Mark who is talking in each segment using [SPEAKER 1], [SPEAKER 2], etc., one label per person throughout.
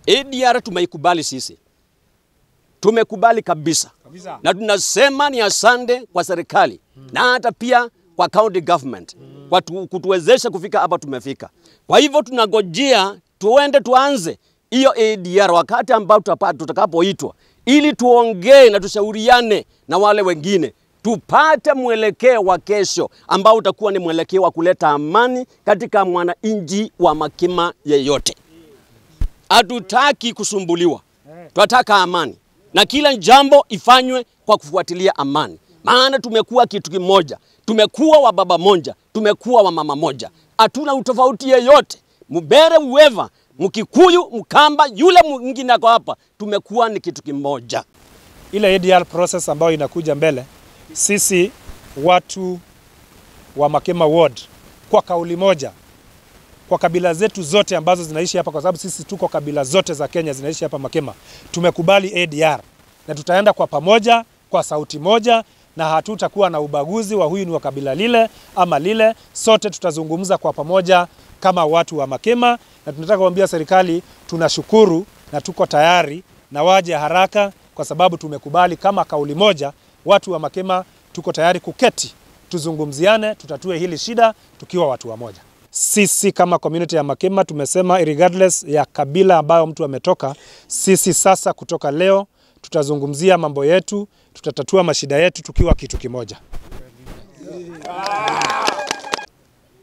[SPEAKER 1] ADR tumeikubali sisi. Tumekubali kabisa. Na tunasema ni asante kwa serikali na hata pia kwa county government kwa kutuwezesha kufika hapa tumefika. Kwa hivyo tunagojea tuende tuanze hiyo ADR wakati ambao tutakapoitwa ili tuongee na tushauriane na wale wengine. Tupate mwelekeo wa kesho ambao utakuwa ni mwelekeo wa kuleta amani katika mwananchi wa Makima yeyote. Hatutaki kusumbuliwa. Tunataka amani. Na kila jambo ifanywe kwa kufuatilia amani. Maana tumekuwa kitu kimoja. Tumekuwa wa baba moja. Tumekuwa wa mama moja. Hatuna utofauti yeyote. Mbere uweva, Mkikuyu, Mkamba, yule mwingine ako hapa. Tumekuwa ni kitu kimoja.
[SPEAKER 2] Ile ADR process ambayo inakuja mbele, sisi watu wa Makima Ward kwa kauli moja, kwa kabila zetu zote ambazo zinaishi hapa, kwa sababu sisi tuko kabila zote za Kenya zinaishi hapa Makima, tumekubali ADR na tutaenda kwa pamoja, kwa sauti moja, na hatutakuwa na ubaguzi wa huyu ni wa kabila lile ama lile. Sote tutazungumza kwa pamoja kama watu wa Makima, na tunataka kuambia serikali tunashukuru na tuko tayari na waje haraka, kwa sababu tumekubali kama kauli moja. Watu wa Makima tuko tayari kuketi, tuzungumziane, tutatue hili shida tukiwa watu wa moja. Sisi kama community ya Makima tumesema regardless ya kabila ambayo mtu ametoka, sisi sasa kutoka leo tutazungumzia mambo yetu, tutatatua mashida yetu tukiwa kitu kimoja.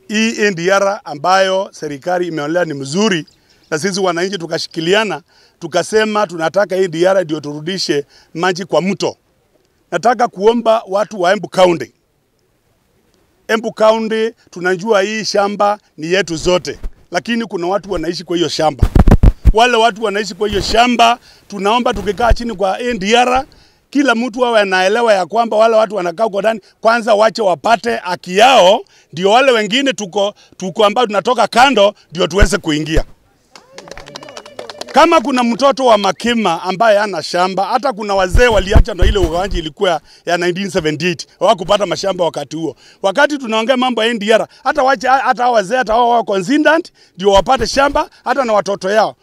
[SPEAKER 3] Hii ADR ambayo serikali imeonelea ni mzuri, na sisi wananchi tukashikiliana, tukasema tunataka ADR ndio turudishe maji kwa mto. Nataka kuomba watu wa Embu County. Embu County tunajua hii shamba ni yetu zote, lakini kuna watu wanaishi kwa hiyo shamba. Wale watu wanaishi kwa hiyo shamba, tunaomba tukikaa chini kwa ADR, kila mtu awe anaelewa ya kwamba wale watu wanakaa kwa ndani kwanza wache wapate haki yao, ndio wale wengine tuko ambao tunatoka kando ndio tuweze kuingia. Kama kuna mtoto wa Makima ambaye ana shamba, hata kuna wazee waliacha na ile ugawanji ilikuwa ya 1978, hawakupata mashamba wakati huo. Wakati tunaongea mambo ya ADR, hata wazee hata wao consistent ndio wapate shamba hata na watoto yao.